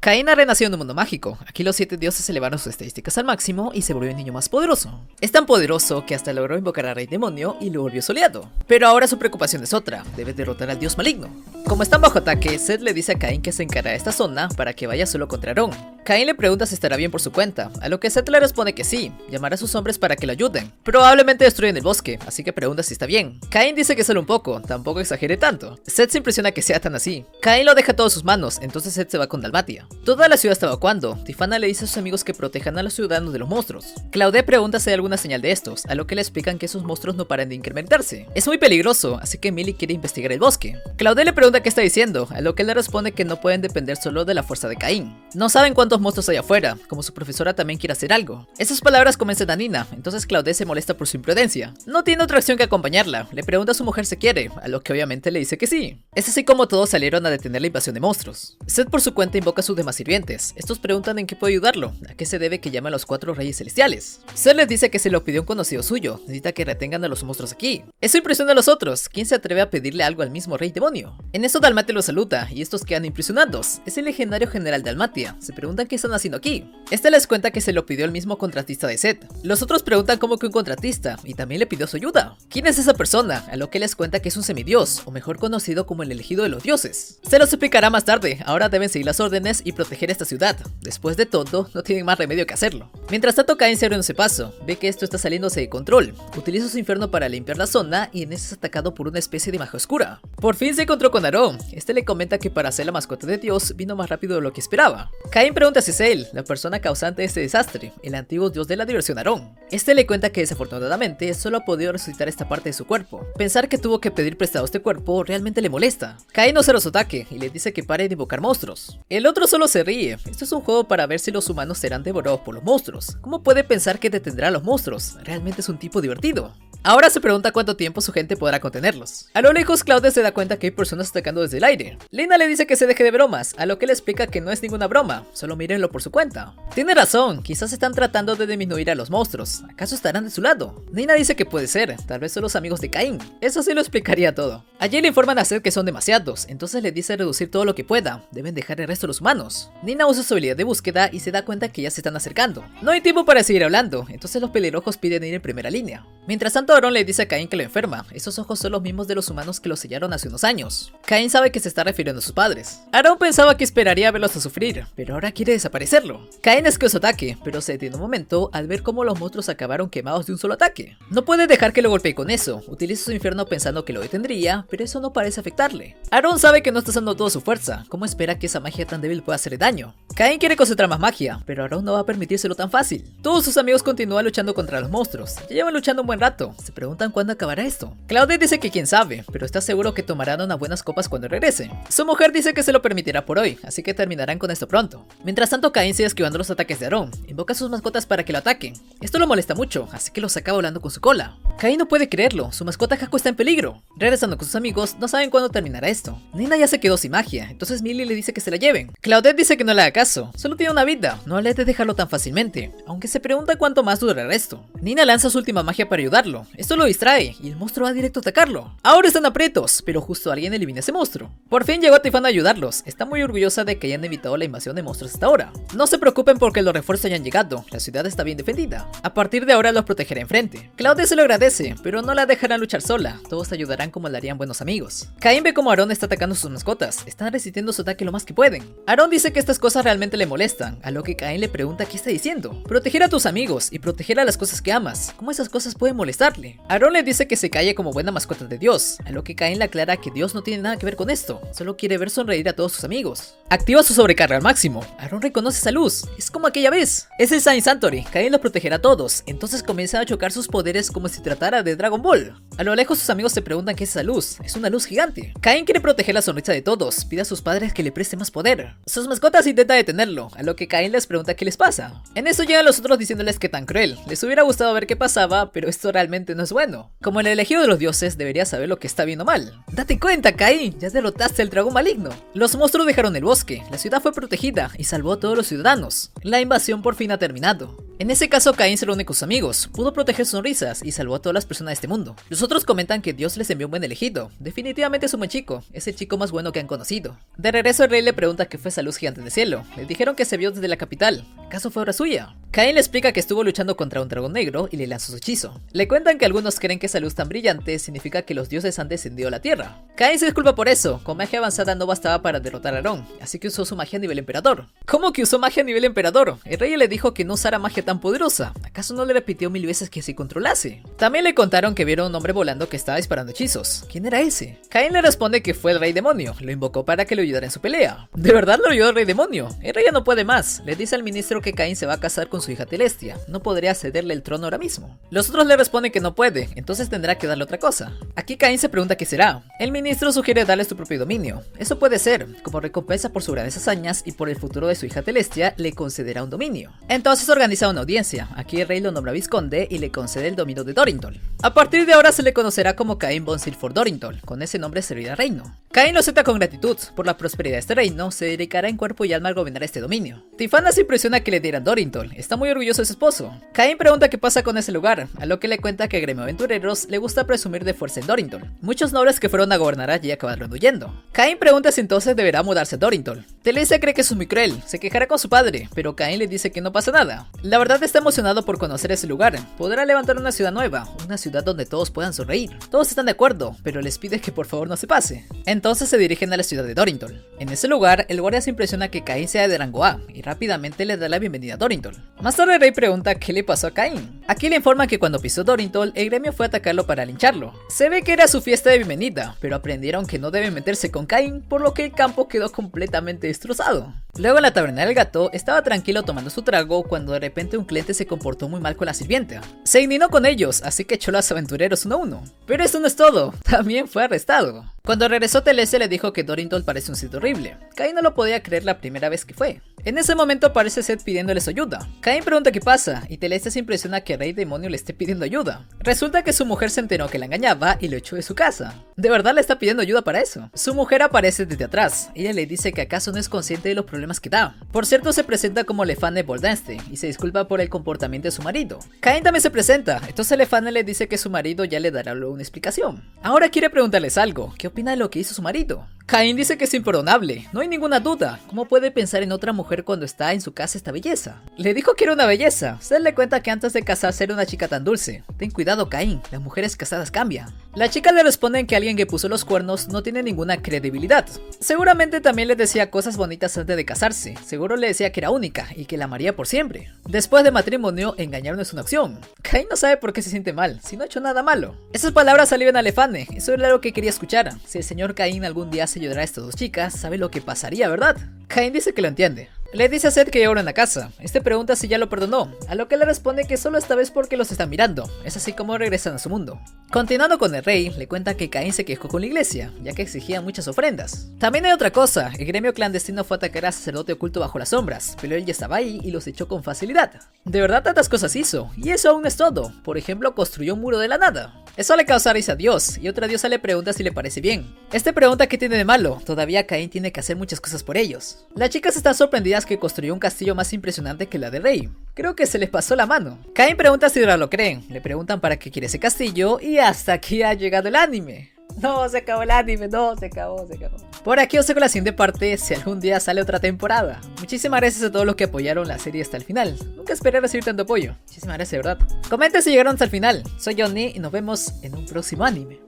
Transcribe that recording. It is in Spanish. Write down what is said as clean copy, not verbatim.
Caín ha renacido en un mundo mágico. Aquí los 7 dioses elevaron sus estadísticas al máximo y se volvió el niño más poderoso. Es tan poderoso que hasta logró invocar al rey demonio y lo volvió soleado. Pero ahora su preocupación es otra, debe derrotar al dios maligno. Como están bajo ataque, Seth le dice a Caín que se encargará de esta zona para que vaya solo contra Aarón. Caín le pregunta si estará bien por su cuenta, a lo que Seth le responde que sí, llamará a sus hombres para que lo ayuden. Probablemente destruyen el bosque, así que pregunta si está bien. Caín dice que solo un poco, tampoco exagere tanto. Seth se impresiona que sea tan así. Caín lo deja todo en sus manos, entonces Seth se va con Dalmatia. Toda la ciudad está evacuando. Tiphana le dice a sus amigos que protejan a los ciudadanos de los monstruos. Claude pregunta si hay alguna señal de estos, a lo que le explican que esos monstruos no paran de incrementarse. Es muy peligroso, así que Millie quiere investigar el bosque. Claude le pregunta qué está diciendo, a lo que él le responde que no pueden depender solo de la fuerza de Caín. No saben cuántos monstruos hay afuera, como su profesora también quiere hacer algo. Esas palabras convencen a Nina, entonces Claude se molesta por su imprudencia. No tiene otra acción que acompañarla, le pregunta a su mujer si quiere, a lo que obviamente le dice que sí. Es así como todos salieron a detener la invasión de monstruos. Seth por su cuenta invoca a sus demás sirvientes. Estos preguntan en qué puede ayudarlo, a qué se debe que llame a los 4 reyes celestiales. Seth les dice que se lo pidió un conocido suyo, necesita que retengan a los monstruos aquí. Eso impresiona a los otros, ¿quién se atreve a pedirle algo al mismo rey demonio? En eso Dalmatia los saluda, y estos quedan impresionados. Es el legendario general Dalmatia, se preguntan qué están haciendo aquí. Este les cuenta que se lo pidió el mismo contratista de Seth. Los otros preguntan cómo que un contratista, y también le pidió su ayuda. ¿Quién es esa persona? A lo que les cuenta que es un semidios, o mejor conocido como el elegido de los dioses. Se los explicará más tarde, ahora deben seguir las órdenes y proteger esta ciudad. Después de todo, no tienen más remedio que hacerlo. Mientras tanto, Caín se abre ese paso, ve que esto está saliéndose de control, utiliza su infierno para limpiar la zona y en eso es atacado por una especie de magia oscura. Por fin se encontró con Aarón, este le comenta que para ser la mascota de Dios vino más rápido de lo que esperaba. Caín pregunta si es él, la persona causante de este desastre, el antiguo dios de la diversión Aarón. Este le cuenta que desafortunadamente solo ha podido resucitar esta parte de su cuerpo. Pensar que tuvo que pedir prestado este cuerpo realmente le molesta. Caín no cierra su ataque y le dice que pare de invocar monstruos. El otro solo se ríe, esto es un juego para ver si los humanos serán devorados por los monstruos. ¿Cómo puede pensar que detendrá a los monstruos? Realmente es un tipo divertido. Ahora se pregunta cuánto tiempo su gente podrá contenerlos. A lo lejos, Claude se da cuenta que hay personas atacando desde el aire. Lina le dice que se deje de bromas, a lo que le explica que no es ninguna broma, solo mírenlo por su cuenta. Tiene razón, quizás están tratando de disminuir a los monstruos, ¿acaso estarán de su lado? Nina dice que puede ser, tal vez son los amigos de Caín, eso sí lo explicaría todo. Allí le informan a Seth que son demasiados, entonces le dice reducir todo lo que pueda, deben dejar el resto de los humanos. Nina usa su habilidad de búsqueda y se da cuenta que ya se están acercando. No hay tiempo para seguir hablando, entonces los pelirrojos piden ir en primera línea. Mientras tanto, Aarón le dice a Caín que lo enferma, esos ojos son los mismos de los humanos que lo sellaron hace unos años. Caín sabe que se está refiriendo a sus padres. Aarón pensaba que esperaría verlos a sufrir, pero ahora quiere desaparecerlo. Caín esquiva su ataque, pero se detiene un momento al ver cómo los monstruos acabaron quemados de un solo ataque. No puede dejar que lo golpee con eso, utiliza su infierno pensando que lo detendría, pero eso no parece afectarle. Aarón sabe que no está usando toda su fuerza, ¿cómo espera que esa magia tan débil pueda hacerle daño? Caín quiere concentrar más magia, pero Aarón no va a permitírselo tan fácil. Todos sus amigos continúan luchando contra los monstruos, ya llevan luchando un buen rato, se preguntan cuándo acabará esto. Claude dice que quién sabe, pero está seguro que tomarán unas buenas copas cuando regrese. Su mujer dice que se lo permitirá por hoy, así que terminarán con esto pronto. Mientras tanto, Caín sigue esquivando los ataques de Aarón, invoca a sus mascotas para que lo ataquen. Esto lo molesta mucho, así que los saca volando con su cola. Caín no puede creerlo, su mascota Jaco está en peligro. Regresando con sus amigos, no saben cuándo terminará esto. Nina ya se quedó sin magia, entonces Millie le dice que se la lleven. Claudette dice que no le haga caso, solo tiene una vida, no le de dejarlo tan fácilmente, aunque se pregunta cuánto más durará esto. Nina lanza su última magia para ayudarlo, esto lo distrae y el monstruo va directo a atacarlo. Ahora están aprietos, pero justo alguien elimina a ese monstruo. Por fin llegó Tiphana a ayudarlos, está muy orgullosa de que hayan evitado la invasión de monstruos hasta ahora. No se preocupen porque los refuerzos hayan llegado, la ciudad está bien defendida. A partir de ahora los protegerá enfrente. Claudia se lo agradece, pero no la dejarán luchar sola, todos ayudarán como le harían buenos amigos. Caín ve como Aarón está atacando a sus mascotas, están resistiendo su ataque lo más que pueden. Aarón dice que estas cosas realmente le molestan, a lo que Caín le pregunta qué está diciendo. Proteger a tus amigos y proteger a las cosas que amas, ¿cómo esas cosas pueden molestarle? Aarón le dice que se calle como buena mascota de Dios, a lo que Caín le aclara que Dios no tiene nada que ver con esto, solo quiere ver sonreír a todos sus amigos. Activa su sobrecarga al máximo, Aarón reconoce esa luz, es como aquella vez. Es el Saint Sanctuary, Caín los protegerá a todos, entonces comienza a chocar sus poderes como si tratara de Dragon Ball. A lo lejos sus amigos se preguntan qué es esa luz, es una luz gigante. Caín quiere proteger la sonrisa de todos, pide a sus padres que le presten más poder. Sus mascotas intentan detenerlo, a lo que Caín les pregunta qué les pasa. En eso llegan los otros diciéndoles que tan cruel, les hubiera gustado ver qué pasaba, pero esto realmente no es bueno. Como el elegido de los dioses, debería saber lo que está bien o mal. Date cuenta, Caín, ya derrotaste al dragón maligno. Los monstruos dejaron el bosque, la ciudad fue protegida y salvó a todos los ciudadanos. La invasión por fin ha terminado. En ese caso, Caín se reúne con sus amigos, pudo proteger sus sonrisas y salvó a todas las personas de este mundo. Los otros comentan que Dios les envió un buen elegido. Definitivamente es un buen chico, es el chico más bueno que han conocido. De regreso, el rey le pregunta qué fue esa luz gigante del cielo. Le dijeron que se vio desde la capital. ¿Acaso fue obra suya? Caín le explica que estuvo luchando contra un dragón negro y le lanzó su hechizo. Le cuentan que algunos creen que esa luz tan brillante significa que los dioses han descendido a la tierra. Caín se disculpa por eso, con magia avanzada no bastaba para derrotar a Aarón, así que usó su magia a nivel emperador. ¿Cómo que usó magia a nivel emperador? El rey le dijo que no usara magia tan poderosa. ¿Acaso no le repitió 1000 veces que se controlase? También le contaron que vieron a un hombre volando que estaba disparando hechizos. ¿Quién era ese? Caín le responde que fue el rey demonio, lo invocó para que le ayudara en su pelea. ¿De verdad lo ayudó el rey demonio? El rey ya no puede más, le dice al ministro que Caín se va a casar con su hija Telestia, no podría cederle el trono ahora mismo. Los otros le responden que no puede, entonces tendrá que darle otra cosa. Aquí Caín se pregunta qué será. El ministro sugiere darle su propio dominio. Eso puede ser, como recompensa por sus grandes hazañas y por el futuro de su hija Telestia, le concederá un dominio. Entonces organiza una audiencia, aquí el rey lo nombra vizconde y le concede el dominio de Dorintol. A partir de ahora se le conocerá como Caín von Silford Dorintol, con ese nombre servirá reino. Caín lo acepta con gratitud, por la prosperidad de este reino, se dedicará en cuerpo y alma a gobernar este dominio. Tifana se impresiona que le dieran Dorintol, está muy orgulloso de su esposo. Caín pregunta qué pasa con ese lugar, a lo que le cuenta que a Gremio Aventureros le gusta presumir de fuerza en Dorintol. Muchos nobles que fueron a gobernar allí acabaron huyendo. Caín pregunta si entonces deberá mudarse a Dorintol. Telestia cree que es muy cruel, se quejará con su padre, pero Caín le dice que no pasa nada. La verdad está emocionado por conocer ese lugar, podrá levantar una ciudad nueva, una ciudad donde todos puedan sonreír. Todos están de acuerdo, pero les pide que por favor no se pase. Entonces se dirigen a la ciudad de Dorintol. En ese lugar, el guardia se impresiona que Caín sea de rango A y rápidamente le da la bienvenida a Dorintol. Más tarde el rey pregunta qué le pasó a Caín. Aquí le informan que cuando pisó Dorintol, el gremio fue a atacarlo para lincharlo. Se ve que era su fiesta de bienvenida, pero aprendieron que no deben meterse con Caín, por lo que el campo quedó completamente destrozado. Luego en la taberna del gato, estaba tranquilo tomando su trago cuando de repente un cliente se comportó muy mal con la sirvienta. Se indignó con ellos, así que echó a los aventureros uno a uno. Pero esto no es todo, también fue arrestado. Cuando regresó Telestia le dijo que Dorintol parece un sitio horrible. Caín no lo podía creer la primera vez que fue. En ese momento aparece Seth pidiéndole su ayuda. Caín pregunta qué pasa y Telestia se impresiona que el rey demonio le esté pidiendo ayuda. Resulta que su mujer se enteró que la engañaba y lo echó de su casa. De verdad le está pidiendo ayuda para eso. Su mujer aparece desde atrás. Ella le dice que acaso no es consciente de los problemas que da. Por cierto, se presenta como Lefane Boldanste y se disculpa por el comportamiento de su marido. Caín también se presenta, entonces Lefane le dice que su marido ya le dará una explicación. Ahora quiere preguntarles algo. ¿Qué opina de lo que hizo su marido? Caín dice que es imperdonable, no hay ninguna duda. ¿Cómo puede pensar en otra mujer cuando está en su casa esta belleza? Le dijo que era una belleza. Seth le cuenta que antes de casarse era una chica tan dulce. Ten cuidado, Caín, las mujeres casadas cambian. La chica le responde que alguien que puso los cuernos no tiene ninguna credibilidad. Seguramente también le decía cosas bonitas antes de casarse. Seguro le decía que era única y que la amaría por siempre. Después de matrimonio, engañar no es una opción. Caín no sabe por qué se siente mal, si no ha hecho nada malo. Esas palabras salieron a Lefane, eso era lo que quería escuchar. Si el señor Caín algún día se ayudará a estas dos chicas, sabe lo que pasaría, ¿verdad? Caín dice que lo entiende. Le dice a Seth que llora en la casa. Este pregunta si ya lo perdonó, a lo que le responde que solo esta vez porque los están mirando. Es así como regresan a su mundo. Continuando con el rey, le cuenta que Caín se quejó con la iglesia, ya que exigían muchas ofrendas. También hay otra cosa, el gremio clandestino fue a atacar al sacerdote oculto bajo las sombras, pero él ya estaba ahí y los echó con facilidad. De verdad tantas cosas hizo, y eso aún no es todo. Por ejemplo, construyó un muro de la nada. Eso le causa risa a Dios, y otra diosa le pregunta si le parece bien. Este pregunta qué tiene de malo, todavía Caín tiene que hacer muchas cosas por ellos. Las chicas están sorprendidas que construyó un castillo más impresionante que la del rey. Creo que se les pasó la mano. Caín pregunta si ahora lo creen, le preguntan para qué quiere ese castillo, y hasta aquí ha llegado el anime. No, se acabó el anime, no, se acabó. Por aquí os dejo la siguiente parte si algún día sale otra temporada. Muchísimas gracias a todos los que apoyaron la serie hasta el final. Nunca esperé recibir tanto apoyo. Muchísimas gracias, de verdad. Comenten si llegaron hasta el final. Soy Johnny y nos vemos en un próximo anime.